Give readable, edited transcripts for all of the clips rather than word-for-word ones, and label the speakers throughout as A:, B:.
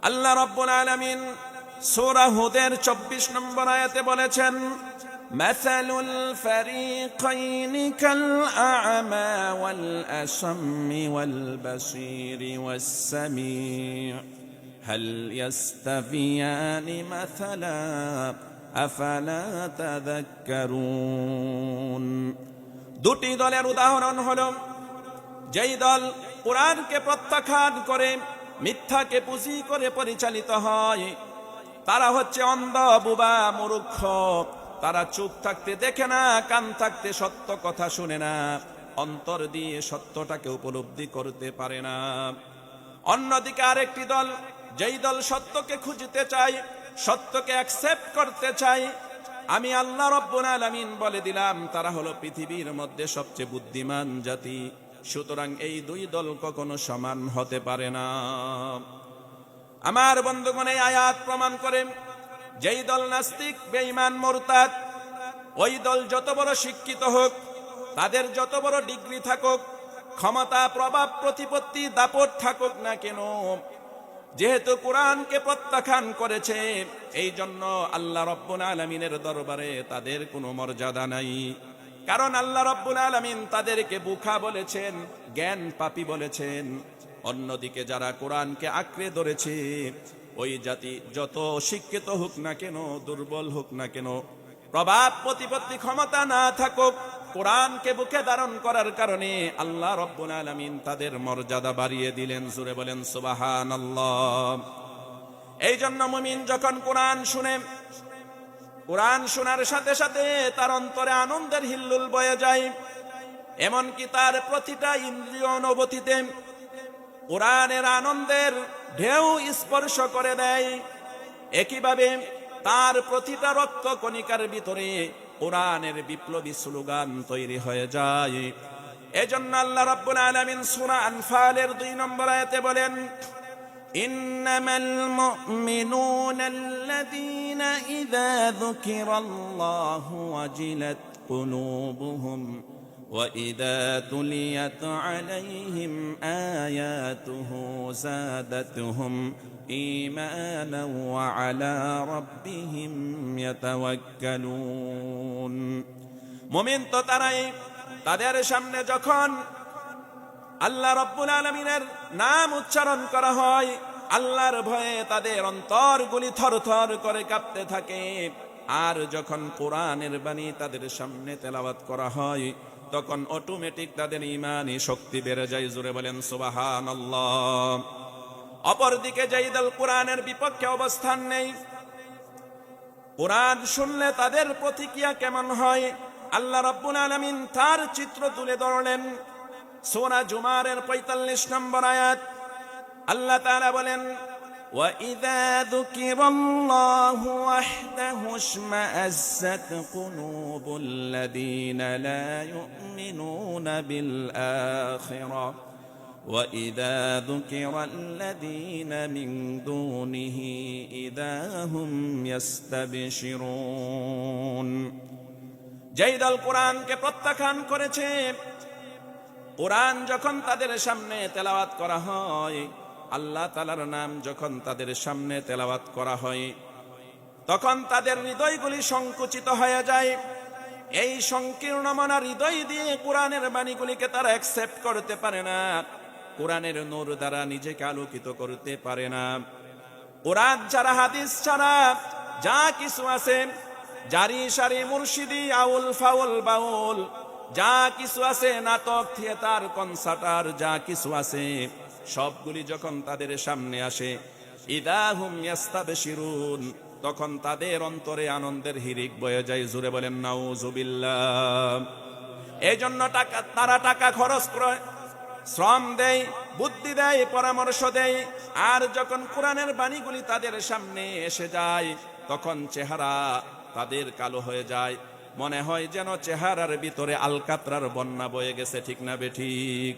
A: আল্লাহ রাব্বুল আলামিন সূরা হুদের 24 নম্বর আয়াতে বলেছেন, মাসালুল ফারিকাইনি কাল আ'মা ওয়াল আসাম্মি ওয়াল বাসীরি ওয়াস সামি' হাল ইয়াস্তাবিয়ানি মাসালা আফালা তাযাক্কারুন। দুটি দলের উদাহরণ হলো, যেই দল কোরআনকে প্রত্যাখ্যান করে মিথ্যাকে পুঁজি করে পরিচালিত হয়, তারা হচ্ছে অন্ধ, বোবা, মূর্খ। তারা চোখ থাকতে দেখে না, কান থাকতে সত্য কথা শুনে না, অন্তর দিয়ে সত্যটাকে উপলব্ধি করতে পারে না। অন্যদিকে আরেকটি দল, যেই দল সত্যকে খুঁজতে চায়, সত্যকে অ্যাকসেপ্ট করতে চায়, আমি আল্লাহ রাব্বুল আলামিন বলে দিলাম তারা হলো পৃথিবীর মধ্যে সবচেয়ে বুদ্ধিমান জাতি। সুতরাং এই দুই দল কখনো সমান হতে পারে না। আমার বন্ধুগণ, এই আয়াত প্রমাণ করে যেই দল নাস্তিক, বেঈমান, মুরতাদ, ওই দল যত বড় শিক্ষিত হোক, তাদের যত বড় ডিগ্রি থাকুক, ক্ষমতা, প্রভাব, প্রতিপত্তি, দাপট থাকুক না কেন, যেহেতু কোরআনকে প্রত্যাখ্যান করেছে, এই জন্য আল্লাহ রাব্বুল আলামিনের দরবারে তাদের কোনো মর্যাদা নাই। কারণ আল্লাহ রাব্বুল আলামিন তাদেরকে বোকা বলেছেন, জ্ঞান পাপী বলেছেন। অন্যদিকে যারা কোরআনকে আঁকড়ে ধরেছে, ওই জাতি যত শিক্ষিত হোক না কেন, দুর্বল হোক না কেন, প্রভাব, প্রতিপত্তি, ক্ষমতা না থাকুক, কোরআনকে বুকে ধারণ করার কারণে আল্লাহ রাব্বুল আলামিন তাদের মর্যাদা বাড়িয়ে দিলেন। জোরে বলেন সুবহানাল্লাহ। এই জন্য মুমিন যখন কোরআন শুনে, কোরআন শোনার সাথে সাথে তার অন্তরে আনন্দের হিল্লোল বয়ে যায়। এমনকি তার প্রতিটা ইন্দ্রিয় অনুভূতিতে কোরআনের আনন্দের ঢেউ স্পর্শ করে দেয়। একইভাবে তার প্রতিটা রক্ত কণিকার ভিতরে কোরআনের বিপ্লবী স্লোগান তৈরি হয়ে যায়। এজন্য আল্লাহ রাব্বুল আলামিন সূরা আনফালের 2 নম্বর আয়াতে বলেন, ইন্নামাল মুমিনুনা আল্লাযীনা ইযা যুকিরাল্লাহু ওয়াজিলাত কুলুবুহুম ওয়া ইযা তুলিয়াত আলাইহিম আয়াতুহু যাদাতুহুম ঈমানান ওয়া আলা রাব্বিহিম ইয়াতাওয়াক্কালুন। মুমিন তো তারাই, তাদের সামনে যখন আল্লাহ রাব্বুল আলামিনের নাম উচ্চারণ করা হয়, আল্লাহর ভয়ে তাদের অন্তরগুলি থরথর করে কাঁপতে থাকে। আর যখন কোরআনের বাণী তাদের সামনে তেলাওয়াত করা হয়, তখন অটোমেটিক তাদের ঈমানি শক্তি বেড়ে যায়। জোরে বলেন সুবহানাল্লাহ। অপরদিকে যেই দল কোরআনের বিপক্ষে অবস্থান নেই, কোরআন শুনলে তাদের প্রতিক্রিয়া কেমন হয়, আল্লাহ রাব্বুল আলামিন তার চিত্র তুলে ধরলেন। সূরা জুমারের 45 নম্বর আয়াত, আল্লাহ তাআলা বলেন, ওয়া ইযা যুকিরাল্লাহু ওয়াহদাহু ইশমাআজ্জাত কুলুবুল লাযীনা লা ইউমিনুনা বিল আখিরাহ ওয়া ইযা যুকিরাল্লাযীনা মিন দুনিহি ইযা হুম ইস্তাবশিরুন। যেই দল কোরআনকে প্রত্যাখ্যান করেছে, কোরআন যখন তাদের সামনে তেলাওয়াত করা হয়, আল্লাহ তাআলার নাম যখন তাদের সামনে তেলাওয়াত করা হয়, তখন তাদের হৃদয়গুলি সংকুচিত হয়ে যায়। এই সংকীর্ণ মনা হৃদয় দিয়ে কোরআনের বাণীগুলিকে তারা অ্যাকসেপ্ট করতে পারে না, কোরআনের নূর দ্বারা নিজেকে আলোকিত করতে পারে না। কোরআন ছাড়া, হাদিস ছাড়া যা কিছু আছে, জারি সারি, মুর্শিদি, আউল ফাউল, বাউল, যা কিছু আছে, নাটক, থিয়েটার, কনসার্টার, যা কিছু আছে, সবগুলি যখন তাদের সামনে আসে, ইযা হুম ইস্তাবশিরুন, তখন তাদের অন্তরে আনন্দের হিরিক বয়ে যায়। জোরে বলেন নাউজুবিল্লাহ। এই জন্য তারা টাকা খরচ করে, শ্রম দেয়, বুদ্ধি দেয়, পরামর্শ দেয়। আর যখন কোরআনের বাণীগুলি তাদের সামনে এসে যায়, তখন চেহারা তাদের কালো হয়ে যায়, মনে হয় যেন চেহারার ভিতরে আলকাতরার বন্যা বয়ে গেছে। ঠিক না বেঠিক?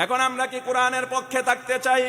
A: এখন আমরা কি কোরআনের পক্ষে থাকতে চাই?